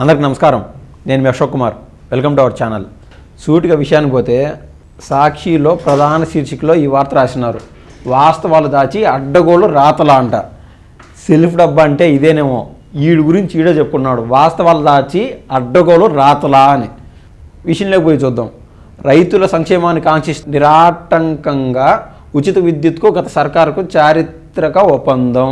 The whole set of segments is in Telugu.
అందరికి నమస్కారం. నేను మీ Ashok Kumar. Welcome to our channel. సూటిగా విషయానికి పోతే సాక్షిలో ప్రధాన శీర్షికలో ఈ వార్త రాసినారు. వాస్తవాలు దాచి అడ్డగోలు రాతలా అంట. సెల్ఫ్ డబ్బా అంటే ఇదేనేమో. వీడి గురించి ఈడే చెప్పుకున్నాడు. వాస్తవాలు దాచి అడ్డగోలు రాతలా అని. విషయంలోకి పోయి చూద్దాం. రైతుల సంక్షేమానికి కాంక్షిస్తూ నిరాటంకంగా ఉచిత విద్యుత్కు గత సర్కారుకు చారిత్రక ఒప్పందం.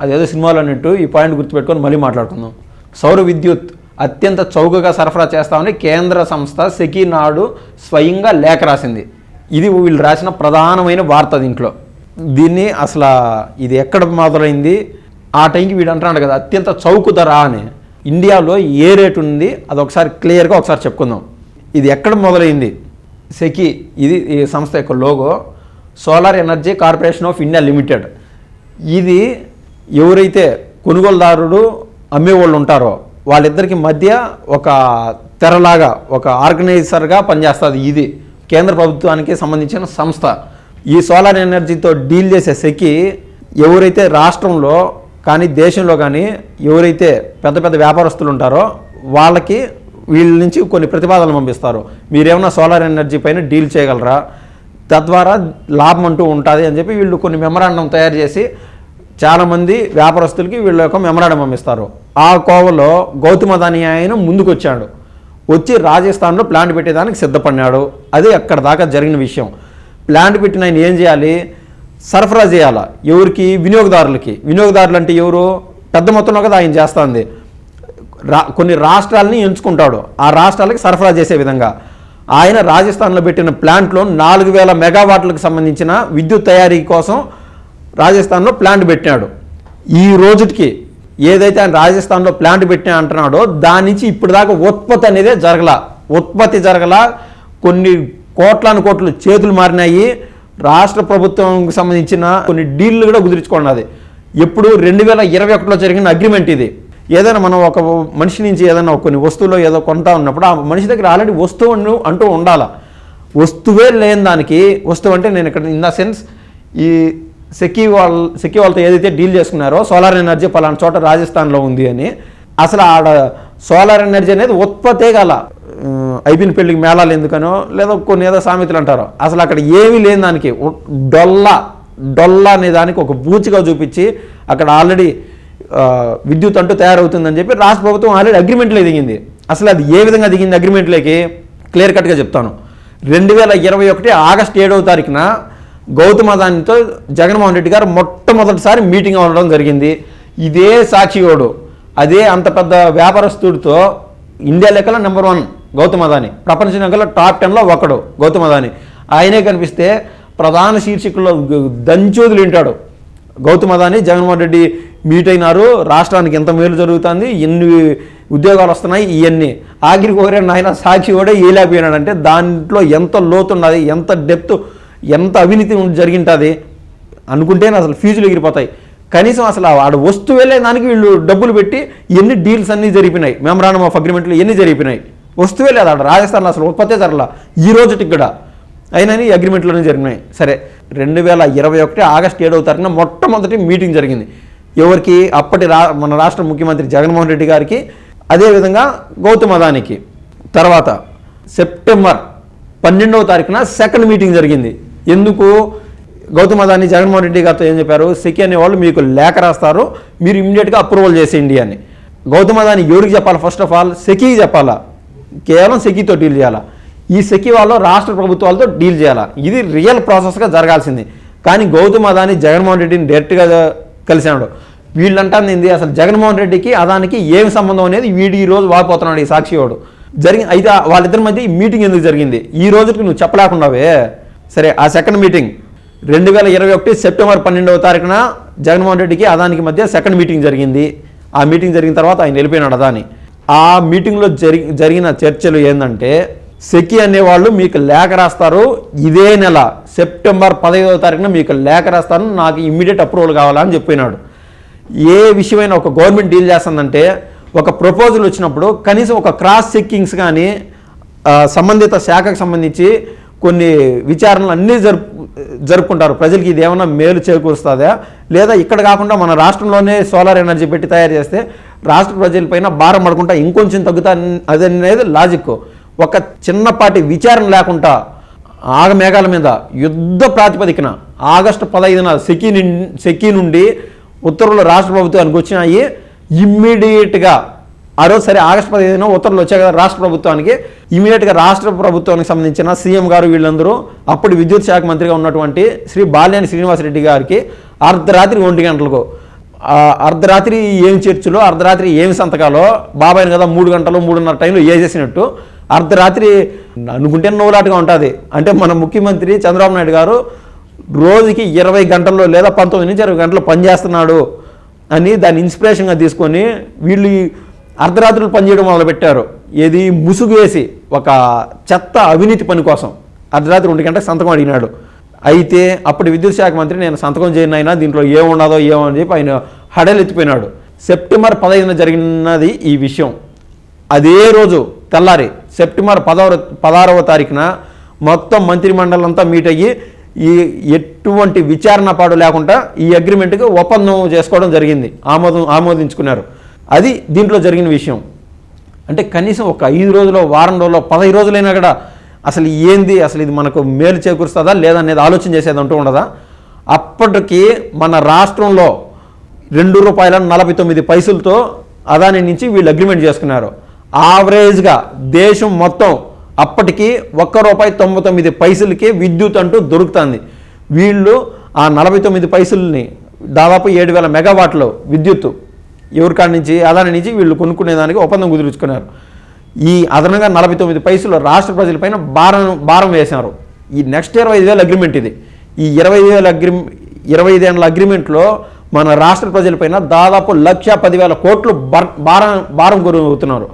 అదేదో సినిమాలో అన్నట్టు ఈ పాయింట్ గుర్తుపెట్టుకొని మళ్ళీ మాట్లాడుకుందాం. సౌర విద్యుత్ అత్యంత చౌకగా సరఫరా చేస్తామని కేంద్ర సంస్థ సెకీ నాడు స్వయంగా లేఖ రాసింది. ఇది వీళ్ళు రాసిన ప్రధానమైన వార్త. దీన్ని అసలు ఇది ఎక్కడ మొదలైంది? ఆ టైంకి వీడు అంటున్నాడు కదా అత్యంత చౌక ధర అని. ఇండియాలో ఏ రేటు ఉంది అది ఒకసారి క్లియర్గా ఒకసారి చెప్పుకుందాం. ఇది ఎక్కడ మొదలైంది? సెకీ ఇది ఈ సంస్థ యొక్క logo. Solar energy corporation of India limited. ఇది ఎవరైతే కొనుగోలుదారుడు అమ్మేవాళ్ళు ఉంటారో వాళ్ళిద్దరికి మధ్య ఒక తెరలాగా ఒక ఆర్గనైజర్గా పనిచేస్తుంది. ఇది కేంద్ర ప్రభుత్వానికి సంబంధించిన సంస్థ. ఈ సోలార్ ఎనర్జీతో డీల్ చేసే సెకీ ఎవరైతే రాష్ట్రంలో కానీ దేశంలో కానీ ఎవరైతే పెద్ద పెద్ద వ్యాపారస్తులు ఉంటారో వాళ్ళకి వీళ్ళ నుంచి కొన్ని ప్రతిపాదనలు పంపిస్తారు. మీరేమన్నా సోలార్ ఎనర్జీ పైన డీల్ చేయగలరా, తద్వారా లాభం అంటూ ఉంటుంది అని చెప్పి వీళ్ళు కొన్ని మెమరాండం తయారు చేసి చాలామంది వ్యాపారస్తులకి వీళ్ళ యొక్క మెమరాండం పంపిస్తారు. ఆ కోవలో గౌతమ్ అదానీ ఆయన ముందుకు వచ్చి రాజస్థాన్లో ప్లాంట్ పెట్టేదానికి సిద్ధపడినాడు. అది అక్కడ దాకా జరిగిన విషయం. ప్లాంట్ పెట్టిన ఆయన ఏం చేయాలి? సరఫరా చేయాలా ఎవరికి? వినియోగదారులు అంటే ఎవరు? పెద్ద మొత్తంలో కదా ఆయన చేస్తుంది. కొన్ని రాష్ట్రాలని ఎంచుకుంటాడు. ఆ రాష్ట్రాలకి సరఫరా చేసే విధంగా ఆయన రాజస్థాన్లో పెట్టిన ప్లాంట్లో 4000 మెగావాట్లకు సంబంధించిన విద్యుత్ తయారీ కోసం రాజస్థాన్లో ప్లాంట్ పెట్టినాడు. ఈ రోజుకి ఏదైతే ఆయన రాజస్థాన్లో ప్లాంట్ పెట్టినా అంటున్నాడో దాని నుంచి ఇప్పుడు దాకా ఉత్పత్తి అనేదే జరగల. కొన్ని కోట్లు చేతులు మారినాయి. రాష్ట్ర ప్రభుత్వంకి సంబంధించిన కొన్ని డీల్లు కూడా కుదుర్చుకున్నది. ఎప్పుడు 2021లో జరిగిన అగ్రిమెంట్ ఇది. ఏదైనా మనం ఒక మనిషి నుంచి ఏదైనా కొన్ని వస్తువులో ఏదో కొంటా ఉన్నప్పుడు ఆ మనిషి దగ్గర ఆల్రెడీ వస్తువు అంటూ ఉండాలి. వస్తువే లేని దానికి, వస్తువు అంటే నేను ఇక్కడ ఇన్ ద సెన్స్ ఈ సెకీ వాళ్ళతో ఏదైతే డీల్ చేసుకున్నారో సోలార్ ఎనర్జీ పలానా చోట రాజస్థాన్లో ఉంది అని, అసలు ఆడ సోలార్ ఎనర్జీ అనేది ఉత్పత్తే గల అయిపోయిన పెళ్ళికి మేళాలు ఎందుకనో లేదా కొన్ని ఏదో సామెతలు అంటారో అసలు అక్కడ ఏమీ లేని దానికి డొల్ల అనే దానికి ఒక బూచిగా చూపించి అక్కడ ఆల్రెడీ విద్యుత్ అంటూ తయారవుతుందని చెప్పి రాష్ట్ర ప్రభుత్వం ఆల్రెడీ అగ్రిమెంట్లో దిగింది. అసలు అది ఏ విధంగా దిగింది అగ్రిమెంట్లోకి క్లియర్ కట్గా చెప్తాను. 2021 ఆగస్టు 7వ తారీఖున గౌతమ్ అదానీతో జగన్మోహన్ రెడ్డి గారు మొట్టమొదటిసారి మీటింగ్ అవ్వడం జరిగింది. ఇదే సాక్షియోడు అదే అంత పెద్ద వ్యాపారస్తుడితో ఇండియా లెక్కలో నెంబర్ 1 గౌతమ్ అదానీ, ప్రపంచ లెక్కలో టాప్ 10లో ఒకడు గౌతమ్ అదానీ. ఆయనే కనిపిస్తే ప్రధాన శీర్షికల్లో దంచోదులు వింటాడు. గౌతమ్ అదానీ జగన్మోహన్ రెడ్డి మీట్ అయినారు, రాష్ట్రానికి ఎంత మేలు జరుగుతుంది, ఎన్ని ఉద్యోగాలు వస్తున్నాయి, ఇవన్నీ ఆఖరికి కోరే నాయన సాక్షి కూడా ఏలేకపోయినాడంటే దాంట్లో ఎంత లోతున్నది, ఎంత డెప్త్, ఎంత అవినీతి జరిగింటుంది అనుకుంటేనే అసలు ఫీజులు ఎగిరిపోతాయి. కనీసం అసలు ఆడ వస్తువు దానికి వీళ్ళు డబ్బులు పెట్టి ఎన్ని డీల్స్ అన్నీ జరిపినాయి, మెమరాండం ఆఫ్ అగ్రిమెంట్లు ఎన్ని జరిపినాయి. వస్తువే లేదు ఆడ రాజస్థాన్లో, అసలు ఉత్పత్తే జరగల ఈ రోజుకి కూడా. అయినా ఈ అగ్రిమెంట్లోనే జరిగినాయి. సరే, 2021 ఆగస్టు 7వ తారీఖున మొట్టమొదటి మీటింగ్ జరిగింది. ఎవరికి? అప్పటి మన రాష్ట్ర ముఖ్యమంత్రి జగన్మోహన్ రెడ్డి గారికి, అదేవిధంగా గౌతమ్ అదానీకి. తర్వాత సెప్టెంబర్ 12వ తారీఖున సెకండ్ మీటింగ్ జరిగింది. ఎందుకు? గౌతమ్ అదానీ జగన్మోహన్ రెడ్డి గారితో ఏం చెప్పారు? సెకీ అనేవాళ్ళు మీకు లేఖ రాస్తారు, మీరు ఇమ్మీడియట్గా అప్రూవల్ చేసేయండి అని. గౌతమ్ అదానీ ఎవరికి చెప్పాలి? ఫస్ట్ ఆఫ్ ఆల్ సెకీకి చెప్పాలా, కేవలం సెకీతో డీల్ చేయాలా. ఈ సెకీ వాళ్ళు రాష్ట్ర ప్రభుత్వాలతో డీల్ చేయాలా. ఇది రియల్ ప్రాసెస్గా జరగాల్సింది. కానీ గౌతమ్ అదానీ జగన్మోహన్ రెడ్డిని డైరెక్ట్గా కలిసాడు. వీళ్ళంటాను ఏంది? అసలు జగన్మోహన్ రెడ్డికి అదానికి ఏమి సంబంధం అనేది వీడు ఈ రోజు వాపోతున్నాడు ఈ సాక్షివాడు. అయితే వాళ్ళిద్దరి మధ్య ఈ మీటింగ్ ఎందుకు జరిగింది ఈ రోజుకి నువ్వు చెప్పలేకుండావే. సరే, ఆ సెకండ్ మీటింగ్ 2021 సెప్టెంబర్ 12వ తారీఖున జగన్మోహన్ రెడ్డికి అదానికి మధ్య సెకండ్ మీటింగ్ జరిగింది. ఆ మీటింగ్ జరిగిన తర్వాత ఆయన వెళ్ళిపోయినాడు అదాని. ఆ మీటింగ్లో జరిగిన చర్చలు ఏంటంటే సెకీ అనేవాళ్ళు మీకు లేఖ రాస్తారు, ఇదే నెల సెప్టెంబర్ 15వ తారీఖున మీకు లేఖ రాస్తాను, నాకు ఇమ్మీడియట్ అప్రూవల్ కావాలని చెప్పినాడు. ఏ విషయమైనా ఒక గవర్నమెంట్ డీల్ చేస్తుందంటే ఒక ప్రపోజల్ వచ్చినప్పుడు కనీసం ఒక క్రాస్ చెక్కింగ్స్ కానీ సంబంధిత శాఖకు సంబంధించి కొన్ని విచారణలు అన్నీ జరుపుకుంటారు. ప్రజలకి ఇది ఏమైనా మేలు చేకూరుస్తుందా, లేదా ఇక్కడ కాకుండా మన రాష్ట్రంలోనే సోలార్ ఎనర్జీ పెట్టి తయారు చేస్తే రాష్ట్ర ప్రజలపైన భారం పడకుండా ఇంకొంచెం తగ్గుతా అదనేది లాజిక్. ఒక చిన్నపాటి విచారణ లేకుండా ఆగమేఘాల మీద యుద్ధ ప్రాతిపదికన ఆగస్టు 15న సెకీ నుండి ఉత్తర్వులు రాష్ట్ర ప్రభుత్వానికి వచ్చినాయి. ఇమ్మీడియట్గా ఆ రోజు సరే ఆగస్టు 15న ఉత్తర్వులు వచ్చాయి కదా రాష్ట్ర ప్రభుత్వానికి, ఇమీడియట్గా రాష్ట్ర ప్రభుత్వానికి సంబంధించిన సీఎం గారు వీళ్ళందరూ అప్పుడు విద్యుత్ శాఖ మంత్రిగా ఉన్నటువంటి శ్రీ బాలినేని శ్రీనివాసరెడ్డి గారికి అర్ధరాత్రి 1 గంటలకు అర్ధరాత్రి ఏం చర్చలో అర్ధరాత్రి ఏమి సంతకాలో బాబాయిని కదా 3 గంటలు 3:30 టైంలో వేసేసినట్టు అర్ధరాత్రి అనుకుంటే నవ్వులాటగా ఉంటుంది. అంటే మన ముఖ్యమంత్రి చంద్రబాబు నాయుడు గారు రోజుకి 20 గంటల్లో లేదా 19 నుంచి 20 గంటలు పనిచేస్తున్నాడు అని దాన్ని ఇన్స్పిరేషన్గా తీసుకొని వీళ్ళు అర్ధరాత్రులు పనిచేయడం మొదలుపెట్టారు. ఏది ముసుగు వేసి ఒక చెత్త అవినీతి పని కోసం అర్ధరాత్రి 2 గంటలకు సంతకం అడిగినాడు. అయితే అప్పుడు విద్యుత్ శాఖ మంత్రి నేను సంతకం చేయను అయినా దీంట్లో ఏముండదో ఏమో అని చెప్పి ఆయన హడలెత్తిపోయినాడు. సెప్టెంబర్ 15న జరిగినది ఈ విషయం. అదే రోజు తెల్లారి సెప్టెంబర్ 16వ తారీఖున మొత్తం మంత్రిమండలి అంతా మీట్ అయ్యి ఈ ఎటువంటి విచారణ పాడు లేకుండా ఈ అగ్రిమెంట్కి ఒప్పందం చేసుకోవడం జరిగింది, ఆమోదించుకున్నారు. అది దీంట్లో జరిగిన విషయం. అంటే కనీసం ఒక 5 రోజులు, వారం రోజులు, 15 రోజులైనా కూడా అసలు ఏంది, అసలు ఇది మనకు మేలు చేకూరుస్తుందా లేదా అనేది ఆలోచన చేసేది అంటూ ఉండదా. అప్పటికి మన రాష్ట్రంలో ₹2.49 అదాని నుంచి వీళ్ళు అగ్రిమెంట్ చేసుకున్నారు. యావరేజ్గా దేశం మొత్తం అప్పటికి ₹1.99 విద్యుత్ అంటూ దొరుకుతుంది. వీళ్ళు ఆ 49 పైసలని దాదాపు 7,000 మెగావాట్లు విద్యుత్తు ఎవరికాడి నుంచి అదాని నుంచి వీళ్ళు కొనుక్కునేదానికి ఒప్పందం కుదుర్చుకున్నారు. ఈ అదనంగా 49 రాష్ట్ర ప్రజలపైన భారం వేశారు. ఈ నెక్స్ట్ 25,000 అగ్రిమెంట్ ఇది. ఈ 25 ఏళ్ళ అగ్రిమెంట్లో మన రాష్ట్ర ప్రజలపైన దాదాపు 1,10,000 కోట్లు భారం గురవుతున్నారు.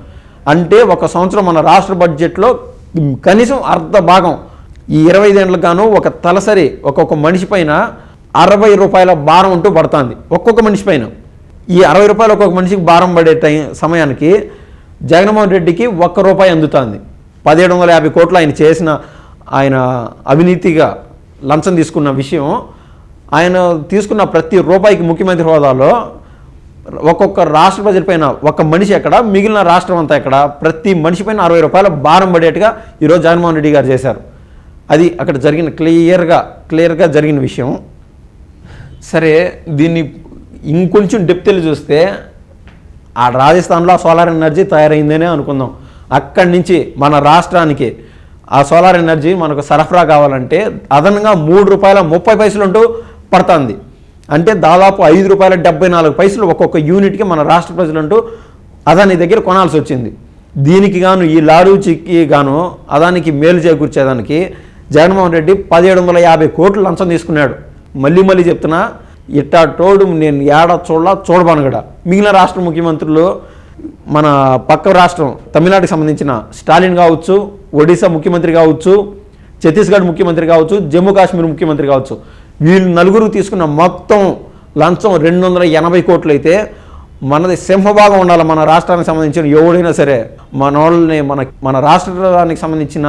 అంటే ఒక సంవత్సరం మన రాష్ట్ర బడ్జెట్లో కనీసం అర్ధ భాగం ఈ 25 ఏళ్ళకు గాను ఒక తలసరి ఒక్కొక్క మనిషి పైన ₹60 భారం అంటూ పడుతుంది. ఒక్కొక్క మనిషి పైన ఈ ₹60 ఒక్కొక్క మనిషికి భారం పడే సమయానికి జగన్మోహన్ రెడ్డికి ₹1 అందుతుంది. 1,750 కోట్లు ఆయన అవినీతిగా లంచం తీసుకున్న విషయం, ఆయన తీసుకున్న ప్రతి రూపాయికి ముఖ్యమంత్రి హోదాలో ఒక్కొక్క రాష్ట్ర ప్రజలపైన ఒక మనిషి ఎక్కడ, మిగిలిన రాష్ట్రం అంతా ఎక్కడ, ప్రతి మనిషి పైన ₹60 భారం పడేట్టుగా ఈరోజు జగన్మోహన్ రెడ్డి గారు చేశారు. అది అక్కడ జరిగిన క్లియర్గా జరిగిన విషయం. సరే, దీన్ని ఇంకొంచెం డెప్తెల్లి చూస్తే ఆ రాజస్థాన్లో సోలార్ ఎనర్జీ తయారైందనే అనుకుందాం. అక్కడి నుంచి మన రాష్ట్రానికి ఆ సోలార్ ఎనర్జీ మనకు సరఫరా కావాలంటే అదనంగా ₹3.30 అంటూ పడుతుంది. అంటే దాదాపు ₹5.74 ఒక్కొక్క యూనిట్కి మన రాష్ట్ర ప్రజలంటూ అదాని దగ్గర కొనాల్సి వచ్చింది. దీనికి గాను ఈ లాలూచికి గాను అదానికి మేలు చేకూర్చేదానికి జగన్మోహన్ రెడ్డి 1,750 కోట్లు లంచం తీసుకున్నాడు. మళ్ళీ చెప్తున్నా, ఇట్టా తోడు నేను చూడబాను కూడా. మిగిలిన రాష్ట్ర ముఖ్యమంత్రులు, మన పక్క రాష్ట్రం తమిళనాడుకి సంబంధించిన స్టాలిన్ కావచ్చు, ఒడిశా ముఖ్యమంత్రి కావచ్చు, ఛత్తీస్గఢ్ ముఖ్యమంత్రి కావచ్చు, జమ్మూ కాశ్మీర్ ముఖ్యమంత్రి కావచ్చు, వీళ్ళు నలుగురు తీసుకున్న మొత్తం లంచం 280 కోట్లు అయితే మనది సింహభాగం ఉండాలి. మన రాష్ట్రానికి సంబంధించిన ఎవడైనా సరే మన వాళ్ళని మన రాష్ట్రానికి సంబంధించిన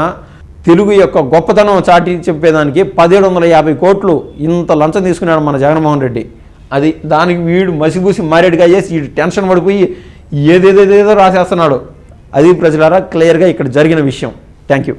తెలుగు యొక్క గొప్పతనం చాటి చెప్పేదానికి 1,750 కోట్లు ఇంత లంచం తీసుకున్నాడు మన జగన్మోహన్ రెడ్డి. అది దానికి వీడు మసిగూసి మారేడుగా చేసి వీడు టెన్షన్ పడిపోయి ఏదేదో రాసేస్తున్నాడు. అది ప్రజలారా క్లియర్గా ఇక్కడ జరిగిన విషయం. Thank you.